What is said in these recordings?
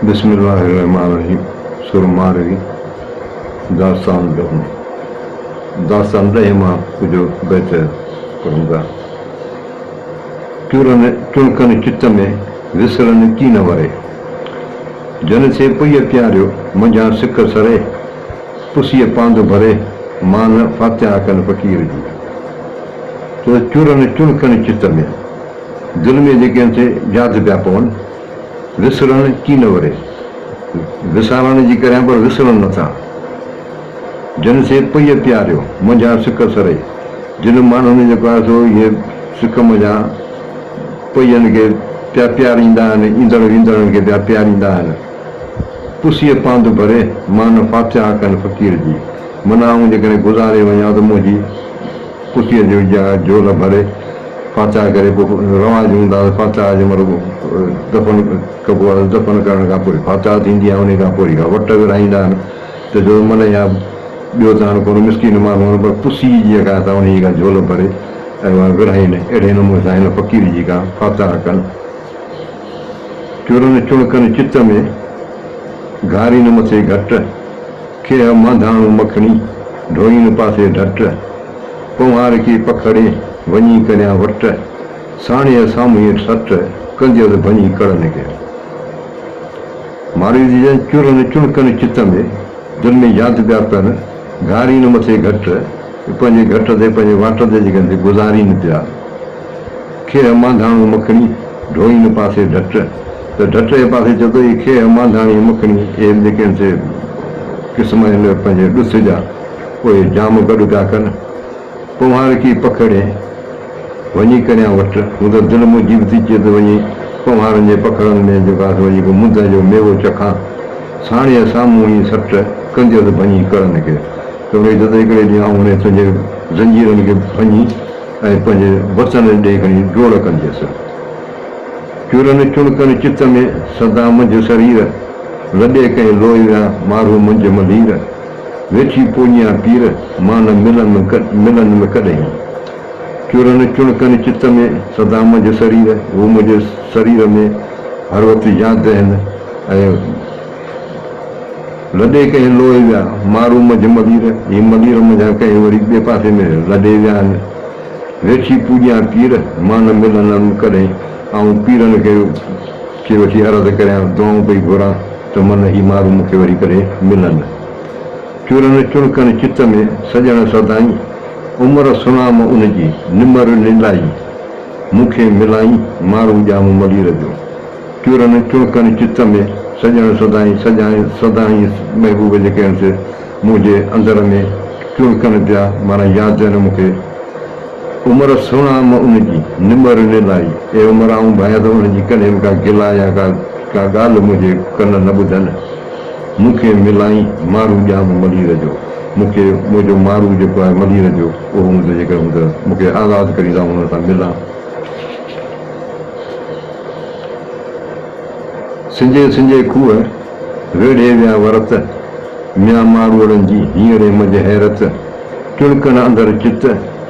बिस्मिल्लाहिर्रहमानिर्रहीम सुरमारवी दास्तान रहूं दास्तान रहे मां कुछ बेहतर करूँगा चुनकन चित्त में विसरन की न वरे जन से पुय प्यारियो मुंहिंजा सिक सरे पुसीअ पांद भरे मान फात्या कन फ़कीर जी तो चुनकन चित्त में दिल में जेके से यादि पिया पवनि विसरण की न वरे विसारण जी करियां पर विसरण नथा जन से पुय प्यारियो मुंहिंजा सिक सरे जिन माण्हुनि जेको आहे सो इहे सिक मुंहिंजा पुयनि खे पिया प्यारींदा आहिनि ईंदड़ वेंदड़नि खे पिया प्यारींदा आहिनि पुसीअ पांद भरे मान फात्या कनि फ़कीर जी माना आऊं जेकॾहिं गुज़ारे वञा त मुंहिंजी पुसीअ जो झोल भरे फात्या करे पोइ रवाज हूंदा फात्या जे महिल दफ़न कबो आहे दफ़न करण खां पोइ फात्या थींदी आहे उन खां पोइ वट विराईंदा आहिनि त जो मन या ॿियो त हाणे कोन मिसकिन माण्हू आहिनि पर पुसी जी का असां उन खां झोल भरे ऐं विराईनि अहिड़े नमूने सां हिन फ़क़ीर जी खां फात्या कनि चुरनि चुणकनि चित में घारीनि मथे घटि खे मांधाणो मखणी ढोईनि पासे ढट कुंहार खे पखड़े वञी करियां वट साणीअ साम्हूं सट कंदियसि भञी कड़नि खे मारी जी चुरनि चुणकनि चित में दिलि में यादि पिया कनि घारीनि मथे घटि पंहिंजे घट ते पंहिंजे वाट ते जेके गुज़ारीनि पिया खे मांधाणो मखणी ढोईनि पासे ढट त ढट जे पासे चए थो इहे खे मांधाणी मखणी इहे जेके आहिनि से क़िस्म आहिनि पंहिंजे ॾुस जा उहे जाम गॾु पिया कनि कुंहार खे पखड़े वञी करियां वटि हू त दिलि मुंहिंजी बि थी अचे त वञी कुंहारनि जे पखड़नि में जेको आहे वञी मुंद जो मेवो चखां साणीअ साम्हूं ई सट कंदियसि भञी कड़नि खे त उन जॾहिं हिकिड़े ॾींहुं आऊं उन तुंहिंजे ज़ंजीरनि खे भञी ऐं पंहिंजे वचन ॾेई खणी जोड़ कंदियसि चुरनि चुणकनि चित में सदा मुंहिंजो शरीर लॾे कंहिं लोई विया मारू मुंहिंज मलीर वेठी पूञिया पीर मां न मिलनि में कॾहिं चुरनि चुणकनि चित में सदा मुंहिंजो शरीर उहो मुंहिंजे शरीर में हर वक़्तु यादि आहिनि ऐं लॾे कंहिं लोए विया मारू मुंहिंज मलीर ही मलीर मुंहिंजा कंहिं वरी ॿिए पासे में लॾे विया आहिनि वेठी पूॼा पीर मां न मिलंदमि कॾहिं ऐं पीरनि खे वठी अर्ज़ु करियां दुआऊं पई घुरां त मन ही मारू मूंखे वरी करे मिलनि चुरनि चुणकनि चित में सॼण सदाई उमिरि सुनाम उनजी निमर निलाई मूंखे मिलाई मारू ॼाम मलीर जो चुरनि चुणकनि चित में सॼण सदाई महबूब जेके आहिनि से मुंहिंजे अंदर में चुणकनि पिया माना यादि आहिनि मूंखे उमिरि सुनाम उनजी निमर निलाई ए उमिरि आऊं भाया त उनजी कॾहिं बि का गिला या का ॻाल्हि मुंहिंजे कन न ॿुधनि मूंखे मिलाई मारू ॼाम मलीर जो मूंखे मुंहिंजो मारू जेको आहे मलीर जो उहो हूंदो जेकर हूंदो मूंखे आज़ादु करींदा हुन सां मिलां सिंजे खूह वेड़े विया वरत मिया मारूड़नि जी हींअर मंझि हैरत चुणकनि अंदरि चित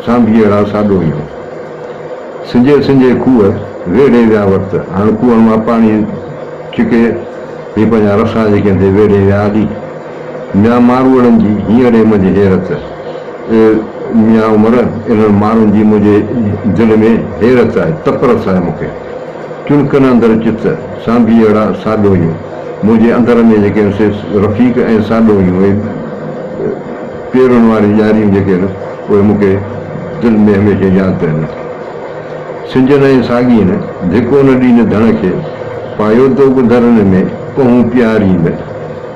सांभीअड़ा साॾो इहो सिंजे खूह वेड़े विया वरत हाणे खूह मां पाणी छिके ही पंहिंजा रसा जेके आहिनि वेड़े विया हली मिया मारूड़नि जी हींअर मंझि हैरत मिया उमिरि इन्हनि माण्हुनि जी मुंहिंजे दिलि में हैरत आहे तपरस आहे मूंखे चुणकनि अंदरि चित सांभीअड़ा साॾो इहो मुंहिंजे अंदर में जेके आहिनि से रफ़ीक ऐं साॾो इहो उहे पेरुनि वारी ॼारियूं जेके आहिनि उहे मूंखे दिलि में हमेशह यादि आहिनि सिंजनि ऐं साॻीनि धिको न ॾींहुं धण खे पायो दोग धरनि में पहूं प्यारीनि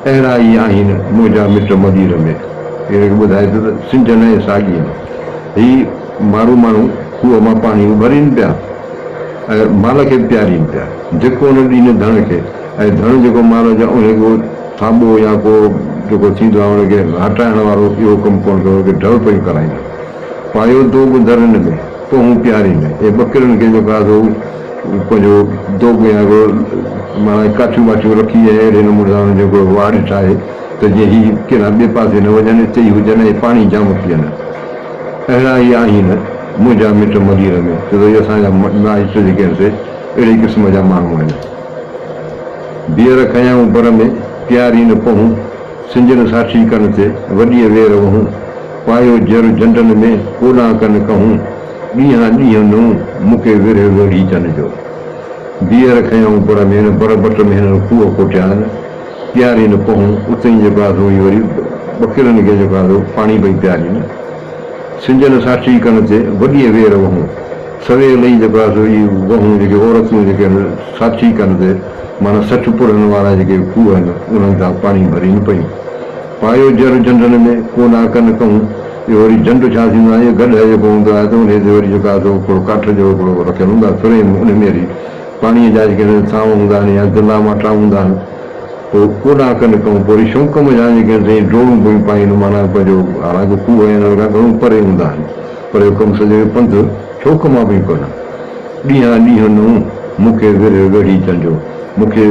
अहिड़ा ई आहिनि मुंहिंजा मिट मदीर में इहे ॿुधाए थो त सिंजनि ऐं साॻीनि ही माण्हू खूह मां पाणी भरीनि पिया ऐं माल खे बि प्यारीनि पिया धिको न ॾींहुं धण खे ऐं धण जेको माल जा उनखे थाॿो या को जेको थींदो आहे उनखे हटाइण वारो इहो कमु कोन कयो उनखे ढल पियूं कराईनि पायो दोग धरनि में पहूं प्यारीनि ऐं ॿकिरियुनि खे जेको आहे पंहिंजो दोग या माना काठियूं वाठियूं रखी ऐं अहिड़े नमूने सां जेको वाड़ ठाहे त जीअं ही केरा ॿिए पासे न वञनि हिते ई हुजनि ऐं पाणी जाम पीअनि अहिड़ा ई आहिनि मुंहिंजा मिट मदीर में छो त इहे असांजा माइट जेके आहिनि से अहिड़े क़िस्म जा माण्हू आहिनि बीहर खयाऊं पर में प्यारी न पहूं सिंजन साक्षी कन ते वॾीअ वेर वहूं पायो जर झंडन में कोॾां कन कहूं ॾींहं ॾींहं नूं मूंखे विरह वेड़ी चन जो बीहर खयाऊं पर में न बर बट में हिन खूह कोटिया आहिनि प्यारी न पहूं उते ई जेको आहे सो वरी ॿकिरनि खे जेको आहे सो पाणी पई प्यारी सिंजन साक्षी कन ते वॾीअ वेर वहूं सवेल ई जेको आहे सो इहे वहूं जेके औरतूं जेके आहिनि साक्षी कन ते माना सठ पुरनि वारा जेके खूह आहिनि उन्हनि सां पाणी भरीनि पयूं पायो जर झंडनि में कोना कन कहूं इहो वरी झंडु छा थींदो आहे गॾु जेको हूंदो आहे त उन ते वरी जेको आहे सो हिकिड़ो काठ जो हिकिड़ो रखियलु हूंदो आहे फ्रेम उन में वरी पाणीअ जा जेके साव हूंदा आहिनि या दिला माटा हूंदा आहिनि पोइ कोॾां कन कहूं पोइ वरी शौक़ जा जेके साईं डोड़ूं पयूं पाइनि माना पंहिंजो हालांकि खूह आहिनि खां घणो परे हूंदा आहिनि पर इहो कमु सॼो पंधु शौक़ मां पई कनि ॾींहं ॾींहं नूं मूंखे विर वेड़ी चंजो मूंखे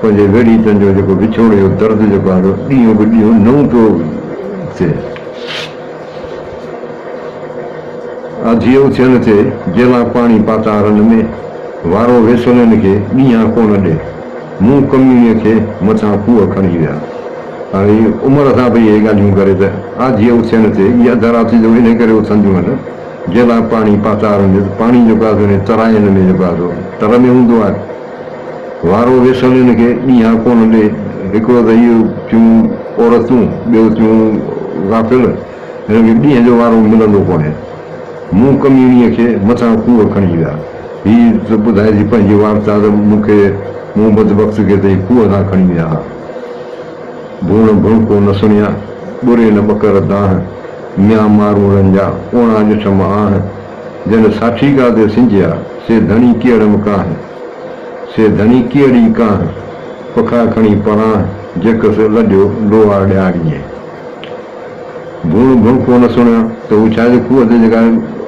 पंहिंजे वेड़ी चंजो जेको विछोड़े जो दर्द जेको आहे ॾींहों बि ॾींहों नओं पियो थिए अधीअ थियण ते जेला पाणी पातारनि में वारो वेसलनि खे ॾींहं कोन ॾे मूं कमीअ खे मथां खूह खणी विया हाणे उमिरि सां भई इहे ॻाल्हियूं करे त आधीअ थियण ते इहे अध राति जो इन करे उथंदियूं आहिनि जेला पाणी पातारनि में पाणी जेको आहे तराइनि में जेको आहे तर में हूंदो आहे वारो वेसलनि खे ॾींहं कोन ॾे हिकिड़ो त इहो थियूं औरतूं ॿियो थियूं गाफ़िल हिनखे ॾींहं जो वारो मिलंदो कोन्हे मूं कमीणीअ खे मथां खूह खणी विया हीअ ॿुधाए थी पंहिंजी वार्ता त मूंखे मूं बदबख़्त खे त खूह सां खणी विया हुआ भूण भुणको न सुणिया ॿुरे न ॿकर दाह म्या मारूड़नि जा ओणा ॾिठम आह जन साठी का ते सिंजिया से धणी केड़म काह से धणी केड़ी काह पखा खणी पराह जेकस लॾियो लोहा ॾियारीअ भूण भुणको न सुणिया त हू छा खूह ते जेका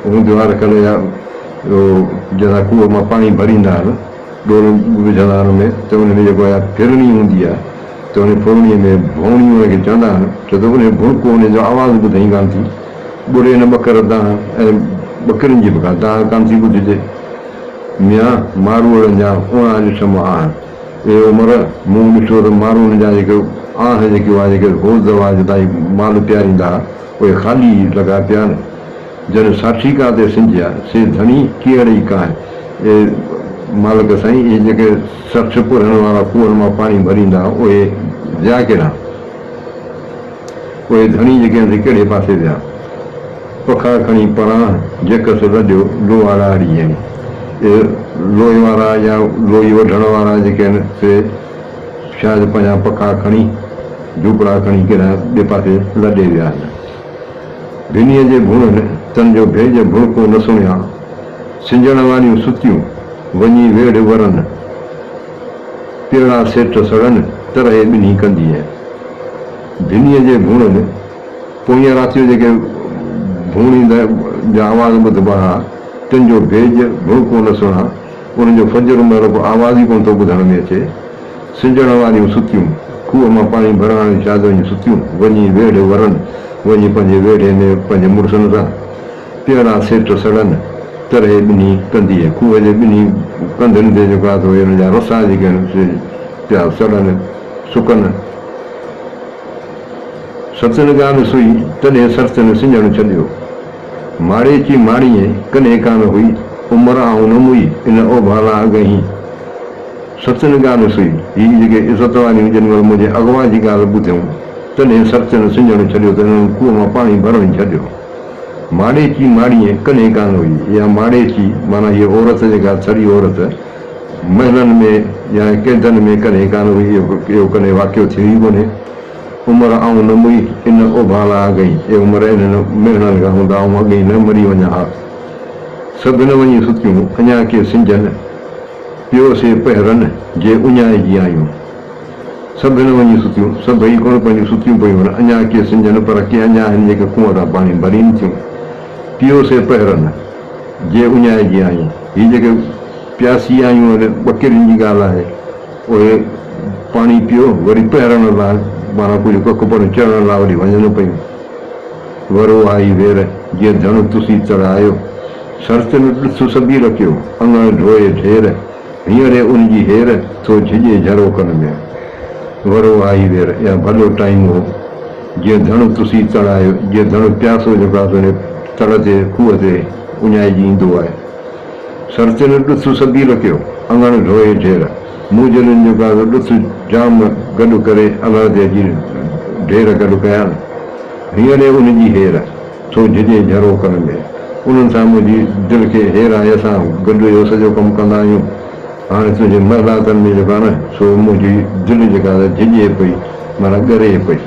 हूंदो आहे रखियल या जंहिंसां खूह मां पाणी भरींदा आहिनि डोल विझंदा आहिनि में त उन में जेको आहे फिरणी हूंदी आहे त उन फिरणीअ में भौणी हुनखे चवंदा आहिनि छो त उन भुणको उनजो आवाज़ु ॿुधई कान थी ॿुरे न ॿकर दाह ऐं ॿकरियुनि जी बि दाह कान थी ॿुधिजे म्या मारूड़नि जा ओणा ॾिठम आह इहो उमिरि मूं ॾिठो त मारूड़नि जा जेके आह जेके आहे जेके होज़ दवा ताईं माल पीआरींदा उहे ख़ाली लॻा पिया आहिनि जन साठी का ते सिंजिया से धणी केड़ी का इहे मालिक साईं इहे जेके सठ पुरनि वारा खूहनि मां पाणी भरींदा उहे विया कहिड़ा उहे धणी जेके आहिनि कहिड़े पासे विया पखा खणी परां जेकस लॾियो लोहा ॾाड़ी इहे लोहे वारा या लोही वढण वारा जेके आहिनि से शायदि पंहिंजा पखा खणी झूपड़ा खणी कहिड़ा ॿिए पासे लॾे विया आहिनि भिनीअ जे भुणनि तन जो भेज भुणको न सुणिया सिंजण वारियूं सुतियूं वञी वेड़ वरनि पेड़ा सेठ सड़नि तरह ॿिन्ही कंदी भिनीअ जे भुणनि पोइ राति जो जेके भूणींदा जा आवाज़ ॿुधबा हुआ तुंहिंजो भेज भुणको न सुणा उनजो फजर महिल को आवाज़ ई कोन थो ॿुधण में अचे सिंजण वारियूं सुतियूं खूह मां पाणी भरण शायदि वञी सुतियूं वञी वेड़ वरनि वञी पंहिंजे वेड़े में पंहिंजे मुड़ुसनि सां पेड़ा सेठ सड़नि तरह ॿिन्ही कंदी खूह जे ॿिन्ही कंधनि ते जेको आहे हिन जा रसा जेके आहिनि से पिया सड़नि सुकनि सतनि ॻाल्हि सुई तॾहिं सरतनि सिंजण छॾियो माड़े ची माड़ीअ कॾहिं कान हुई उमिरि ऐं न मुई इन ओभाला अॻही सतनि ॻाल्हि सुई हीअ जेके इज़त वारियूं जिन महिल मुंहिंजे अॻवा जी ॻाल्हि ॿुधियूं तॾहिं सरतनि सिंजण छॾियो त हिननि खूह मां पाणी भरण छॾियो माड़े ची माड़ीअ कॾहिं कान हुई या माड़े ची माना हीअ औरत जेका छड़ी औरत महलनि में या कैदनि में कॾहिं कान हुई इहो कॾहिं वाक़ियो थियो ई कोन्हे उमिरि ऐं न मुई इन ओभाला अॻई इहे उमिरि इन्हनि महलनि खां हूंदा ऐं अॻई न मरी वञा हा सभु न वञी सुतियूं अञा के सिंजनि पियो से पहिरनि जे उञाए जी आयूं सभु न वञी सुतियूं सभई कोन पंहिंजूं सुतियूं पियूं आहिनि अञा के सिंजनि पर के अञा आहिनि जेके खूह तां पाणी भरीनि थियूं पियो से पहिरनि जे उञाए जी आयूं हीअ जेके प्यासी आयूं ॿकिरियुनि जी ॻाल्हि आहे उहे पाणी पियो वरी पहिरण लाइ माना कुझु कखु पर चढ़ण लाइ वरी वञनि पियूं वरो आई वेर जीअं धण तुसी चढ़ायो शर्त में ॾिस सभी रखियो अङण ढोए ढेर हींअर उनजी हेर तो झिझे झरो कन में वरो आई वेर या भलो टाइम हो जीअं धणु तुसी तड़ायो जीअं धणु प्यासो जेको आहे तुंहिंजे तड़ ते खूह ते उञाइजी ईंदो आहे सरतिन ॾुस सभी रखियो अङण ढोए ढेर मूजलनि जेको आहे ॾुस जाम गॾु करे अङण ते अची ढेर गॾु कया हींअर उनजी हेर थो झिझे झरो कन में उन्हनि सां मुंहिंजी दिलि खे हेर आहे असां गॾु इहो सॼो कमु कंदा आहियूं हाणे तुंहिंजे महिलातनि में जेको आहे न सो मुंहिंजी दिलि जेका आहे झिझे पई माना ॻरे पई